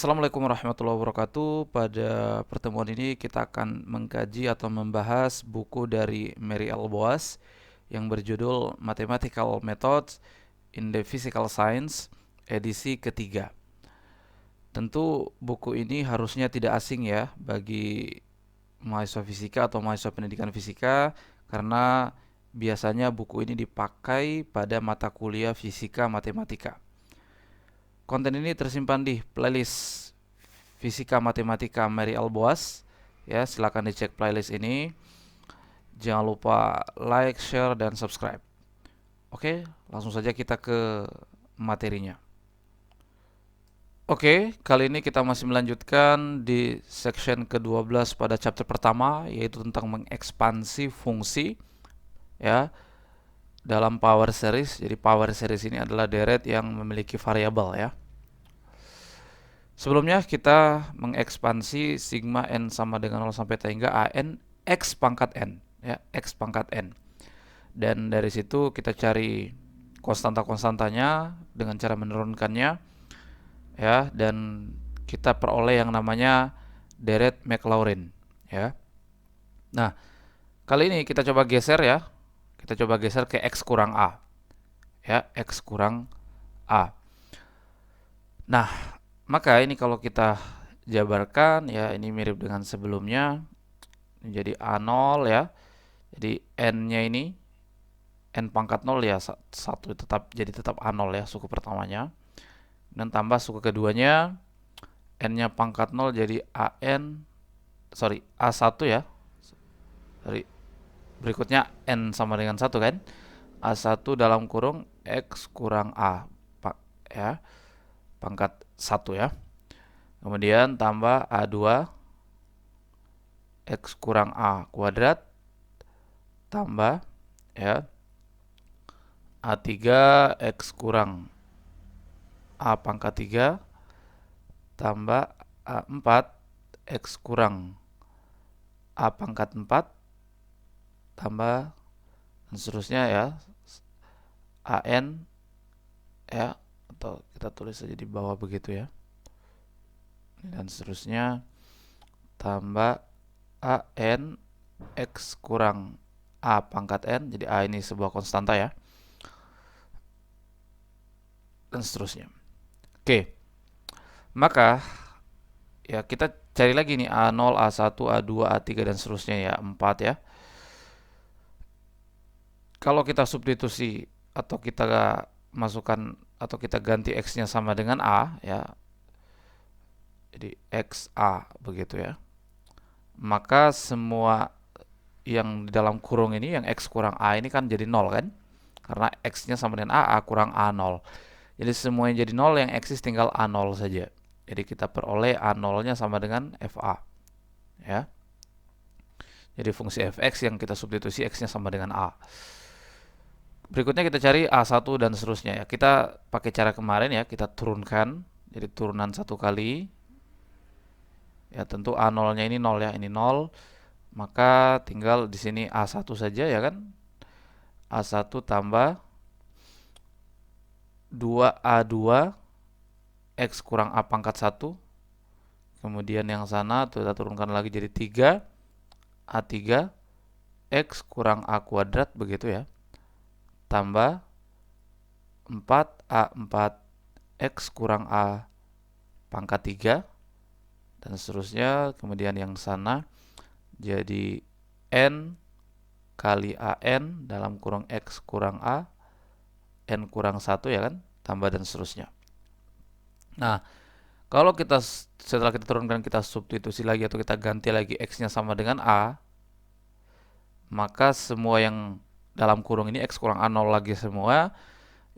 Assalamualaikum warahmatullahi wabarakatuh. Pada pertemuan ini kita akan mengkaji atau membahas buku dari Mary L. Boas yang berjudul Mathematical Methods in the Physical Science, edisi ketiga. Tentu buku ini harusnya tidak asing ya bagi mahasiswa fisika atau mahasiswa pendidikan fisika, karena biasanya buku ini dipakai pada mata kuliah fisika matematika. Konten ini tersimpan di playlist Fisika Matematika Mary L. Boas. Ya, silakan dicek playlist ini. Jangan lupa like, share, dan subscribe. Oke, langsung saja kita ke materinya. Oke, kali ini kita masih melanjutkan di section ke-12 pada chapter pertama, yaitu tentang mengekspansi fungsi ya dalam power series. Jadi power series ini adalah deret yang memiliki variabel ya. Sebelumnya kita mengekspansi sigma n sama dengan 0 sampai t hingga an x pangkat n ya, x pangkat n. Dan dari situ kita cari konstanta-konstantanya dengan cara menurunkannya ya, dan kita peroleh yang namanya deret Maclaurin ya. Nah, kali ini kita coba geser ya. Kita coba geser ke x kurang a. Ya, x kurang a. Nah, maka ini kalau kita jabarkan ya, ini mirip dengan sebelumnya. Jadi A0 ya. Jadi N-nya ini N pangkat 0 ya, 1 tetap A0 ya, suku pertamanya. Dan tambah suku keduanya, N-nya pangkat 0 jadi A1 ya. Berikutnya N sama dengan 1 kan. A1 dalam kurung X kurang A ya, pangkat 1 ya. Kemudian tambah A2 X kurang A kuadrat tambah ya A3 X kurang A pangkat 3 tambah A4 X kurang A pangkat 4 tambah dan seterusnya ya, AN ya, atau kita tulis saja di bawah begitu ya, dan seterusnya tambah AN X kurang A pangkat N. Jadi A ini sebuah konstanta ya, dan seterusnya. Oke, maka ya kita cari lagi nih A0, A1, A2, A3 dan seterusnya ya, 4 ya. Kalau kita substitusi atau kita masukkan atau kita ganti X-nya sama dengan A ya, jadi XA begitu ya, maka semua yang di dalam kurung ini, yang X kurang A ini kan jadi 0 kan, karena X-nya sama dengan A kurang A0. Jadi semua yang jadi 0, yang eksis tinggal A0 saja. Jadi kita peroleh A0-nya sama dengan FA ya. Jadi fungsi fx yang kita substitusi X-nya sama dengan A. Berikutnya kita cari A1 dan seterusnya ya. Kita pakai cara kemarin ya, kita turunkan. Jadi turunan satu kali. Ya, tentu A0-nya ini 0 ya, ini 0. Maka tinggal di sini A1 saja ya kan. A1 tambah 2A2 X kurang A pangkat 1. Kemudian yang sana kita turunkan lagi jadi 3 A3 X kurang A kuadrat begitu ya, tambah 4A4 X kurang A pangkat 3 dan seterusnya. Kemudian yang sana jadi N kali AN dalam kurung X kurang A N kurang 1 ya kan, tambah dan seterusnya. Nah, kalau kita setelah kita turunkan, kita substitusi lagi atau kita ganti lagi X-nya sama dengan A, maka semua yang dalam kurung ini X kurang A0 lagi semua,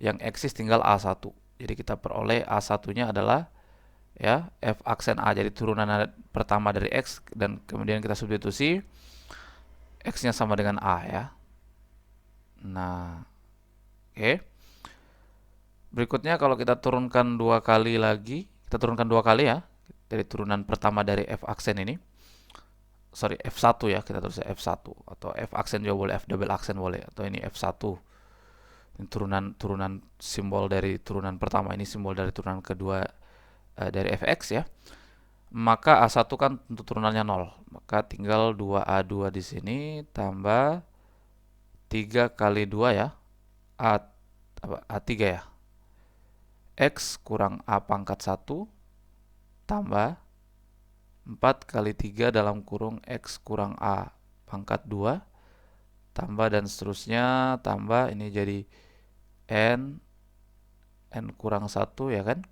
yang eksis tinggal A1. Jadi kita peroleh A1-nya adalah ya F aksen A, jadi turunan pertama dari X, dan kemudian kita substitusi X-nya sama dengan A ya. Nah, oke. Berikutnya kalau kita turunkan dua kali lagi, kita turunkan dua kali ya, dari turunan pertama dari F aksen ini. F1 ya, kita tulis F1 atau F aksen juga boleh, F double aksen boleh, atau ini F1. Ini turunan simbol dari turunan pertama, ini simbol dari turunan kedua dari fx ya, maka A1 kan tentu turunannya 0. Maka tinggal 2A2 di sini tambah 3 kali 2 ya. A3 ya. X kurang A pangkat 1 tambah 4 kali 3 dalam kurung X kurang A pangkat 2 tambah dan seterusnya, tambah ini jadi N kurang 1 ya kan.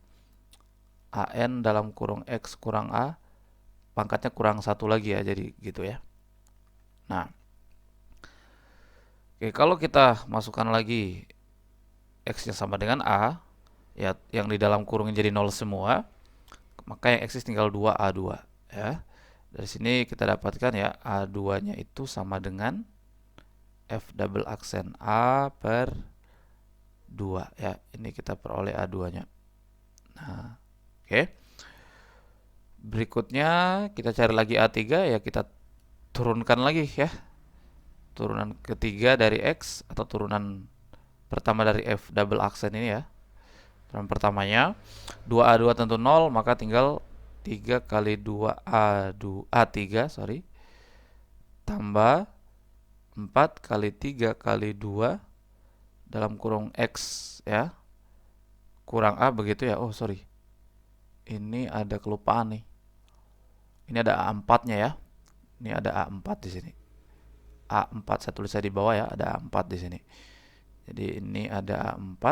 AN dalam kurung X kurang A pangkatnya kurang 1 lagi ya, jadi gitu ya. Nah, oke, kalau kita masukkan lagi X nya sama dengan A ya, yang di dalam kurung jadi 0 semua, maka yang eksis tinggal 2A2 ya. Dari sini kita dapatkan ya, A2 nya itu sama dengan F double aksen A per 2 ya. Ini kita peroleh A2 nya. Nah, oke. Berikutnya kita cari lagi A3 ya, kita turunkan lagi ya. Turunan ketiga dari X atau turunan pertama dari F double aksen ini ya. Turunan pertamanya 2A2 tentu 0, maka tinggal 3 kali 2A3 sorry, tambah 4 kali 3 kali 2 dalam kurung X ya, kurang A begitu ya. Oh sorry, ini ada kelupaan nih. Ini ada A4 nya ya. Ini ada A4 di sini. A4 saya tulis di bawah ya, ada A4 di sini. Jadi ini ada A4.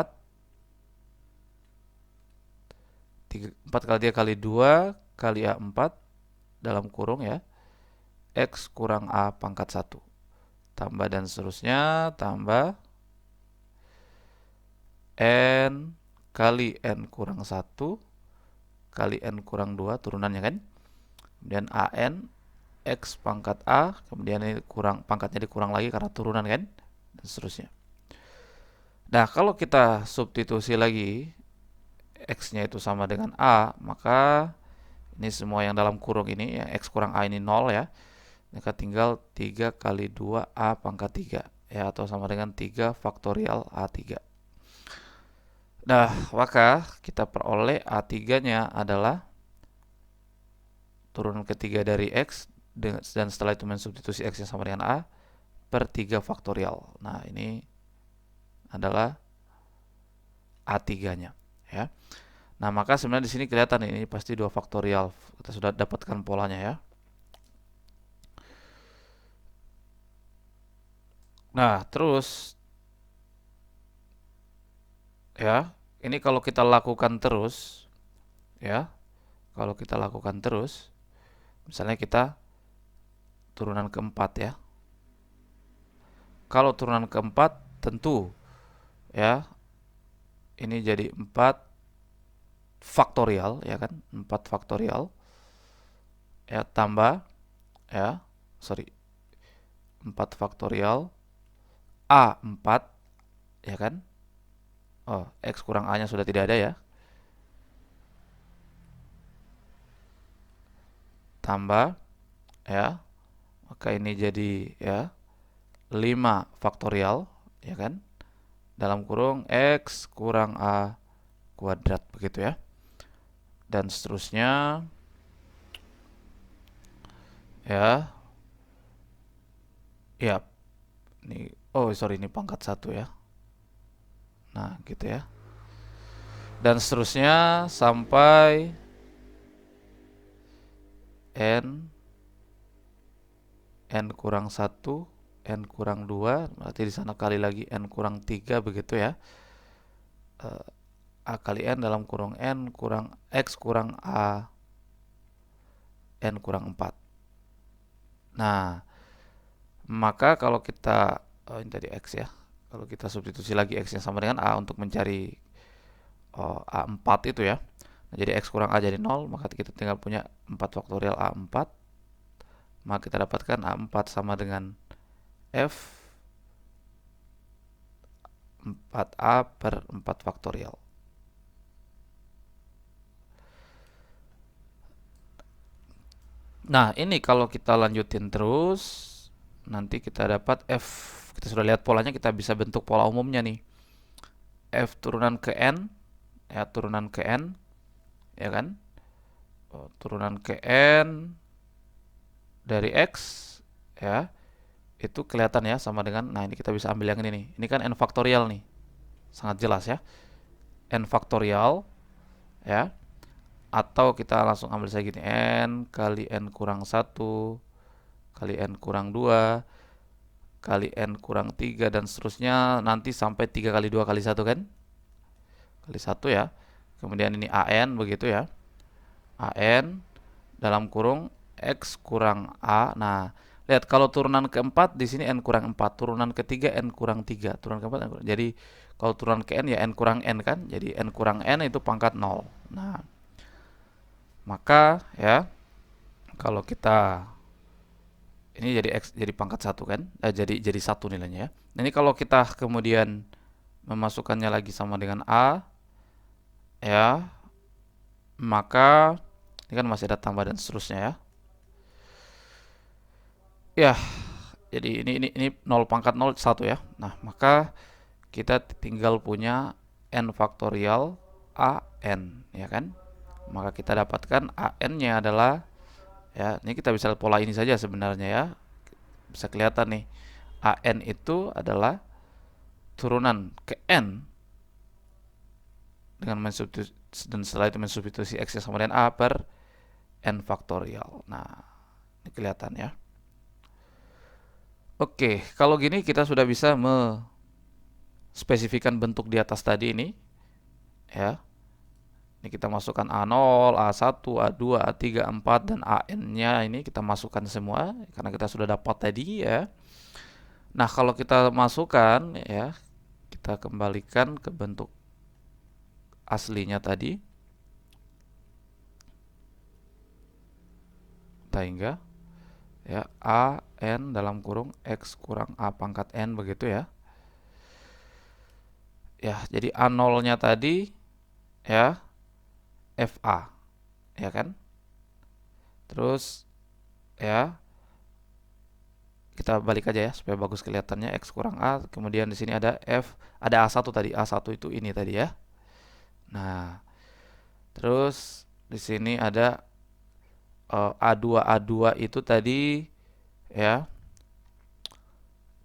4 kali 3 kali 2 kali A4 dalam kurung ya. X kurang A pangkat 1. Tambah dan seterusnya, tambah N kali N kurang 1 kali N kurang 2 turunannya kan. Kemudian AN X pangkat A, kemudian ini kurang, pangkatnya dikurang lagi karena turunan kan, dan seterusnya. Nah, kalau kita substitusi lagi X-nya itu sama dengan A, maka ini semua yang dalam kurung ini ya, X kurang A ini 0 ya. Maka tinggal 3 kali 2 A pangkat 3 ya, atau sama dengan 3 faktorial A3. Nah, maka kita peroleh A3 nya adalah turunan ketiga dari X, dan setelah itu mensubstitusi X yang sama dengan A per 3 faktorial. Nah, ini adalah A3 nya ya. Nah, maka sebenarnya di sini kelihatan ini pasti 2 faktorial. Kita sudah dapatkan polanya ya. Nah, terus ya, ini kalau kita lakukan terus ya. Kalau kita lakukan terus, misalnya kita turunan keempat ya. Kalau turunan keempat tentu ya, ini jadi 4 faktorial ya kan, 4 faktorial ya, tambah ya, sorry, 4 faktorial A4 ya kan. Oh, X kurang A nya sudah tidak ada ya. Tambah ya, maka ini jadi ya 5 faktorial ya kan, dalam kurung X kurang A kuadrat begitu ya, dan seterusnya ya. Ya, ini oh sorry, ini pangkat 1 ya. Nah, gitu ya. Dan seterusnya sampai N kurang 1, N kurang 2, berarti di sana kali lagi N kurang 3 begitu ya. A kali N dalam kurung N kurang X kurang A N kurang 4. Nah, maka kalau kita ini tadi X ya. Kalau kita substitusi lagi X yang sama dengan A untuk mencari A4 itu ya. Nah, jadi X kurang A jadi 0, maka kita tinggal punya 4 faktorial A4. Maka kita dapatkan A4 sama dengan F 4A per 4 faktorial. Nah, ini kalau kita lanjutin terus, nanti kita dapat F. Kita sudah lihat polanya, kita bisa bentuk pola umumnya nih. F turunan ke N, ya turunan ke N, ya kan? turunan ke n dari x ya, itu kelihatan ya sama dengan, nah ini kita bisa ambil yang ini nih. Ini kan n faktorial nih. Sangat jelas ya. N faktorial ya. Atau kita langsung ambil saja gini, n kali n kurang 1 kali n kurang 2 kali n kurang 3 dan seterusnya, nanti sampai 3 kali 2 kali 1 kan? Kali 1 ya. Kemudian ini an begitu ya. An dalam kurung x kurang a. Nah, lihat kalau turunan keempat di sini n kurang 4, turunan ketiga n kurang 3, turunan keempat n kurang. Jadi kalau turunan ke n ya n kurang n kan? Jadi n kurang n itu pangkat 0. Nah, maka ya kalau kita ini jadi x jadi pangkat 1 kan? Jadi 1 nilainya ya. Nah, ini kalau kita kemudian memasukkannya lagi sama dengan a ya, maka ini kan masih ada tambah dan seterusnya ya. Ya, jadi ini 0 pangkat 0 1 ya. Nah, maka kita tinggal punya n faktorial an ya kan? Maka kita dapatkan an-nya adalah ya, ini kita bisa pola ini saja sebenarnya ya. Bisa kelihatan nih. An itu adalah turunan ke n dengan mensubstitusi, dan setelah itu mensubstitusi x sama dengan a per n faktorial. Nah, ini kelihatan ya. Oke, kalau gini kita sudah bisa spesifikan bentuk di atas tadi ini ya. Ini kita masukkan A0, A1, A2, A3, A4 dan AN-nya ini kita masukkan semua karena kita sudah dapat tadi ya. Nah, kalau kita masukkan ya, kita kembalikan ke bentuk aslinya tadi. Sehingga ya AN dalam kurung x kurang A pangkat n begitu ya. Ya, jadi A0-nya tadi ya FA, ya kan? Terus ya kita balik aja ya supaya bagus kelihatannya, x kurang a, kemudian di sini ada ada A1 tadi, A1 itu ini tadi ya. Nah, terus di sini ada A2 itu tadi ya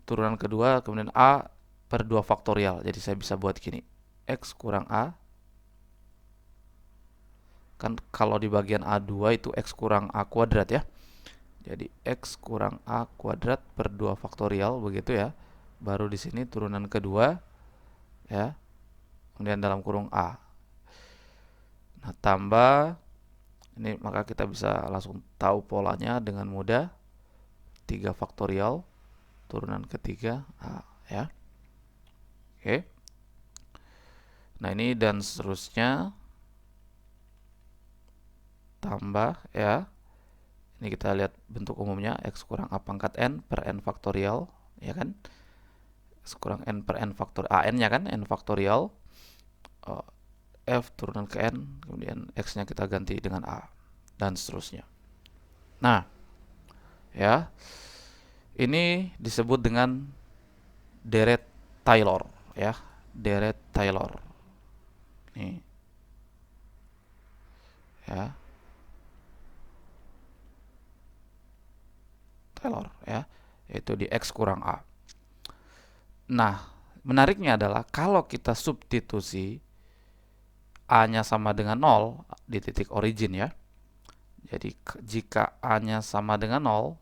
turunan kedua, kemudian a per 2 faktorial. Jadi saya bisa buat gini, x kurang a, kan kalau di bagian A2 itu x kurang a kuadrat ya. Jadi x kurang a kuadrat per 2 faktorial begitu ya. Baru di sini turunan kedua ya. Kemudian dalam kurung a. Nah, tambah ini, maka kita bisa langsung tahu polanya dengan mudah. 3 faktorial turunan ketiga a ya. Oke. Nah, ini dan seterusnya tambah ya. Ini kita lihat bentuk umumnya, x kurang a pangkat n per n faktorial ya kan. X kurang n per n faktorial, an-nya kan n faktorial, f turunan ke n, kemudian x-nya kita ganti dengan a dan seterusnya. Nah, ya. Ini disebut dengan deret Taylor ya, deret Taylor. Nih. Ya. Taylor ya, yaitu di x kurang a. Nah, menariknya adalah kalau kita substitusi a-nya sama dengan 0 di titik origin ya. Jadi jika a-nya sama dengan 0,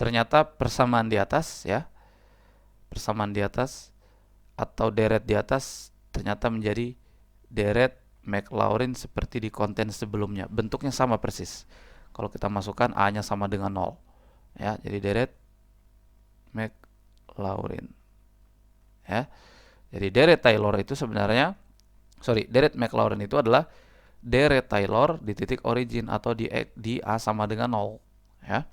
ternyata persamaan di atas ya, persamaan di atas atau deret di atas ternyata menjadi deret Maclaurin seperti di konten sebelumnya. Bentuknya sama persis. Kalau kita masukkan a-nya sama dengan 0 ya, jadi deret Maclaurin ya. Jadi deret Taylor itu sebenarnya deret Maclaurin itu adalah deret Taylor di titik origin atau di a sama dengan 0 ya.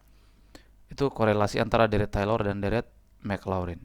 Itu korelasi antara deret Taylor dan deret Maclaurin.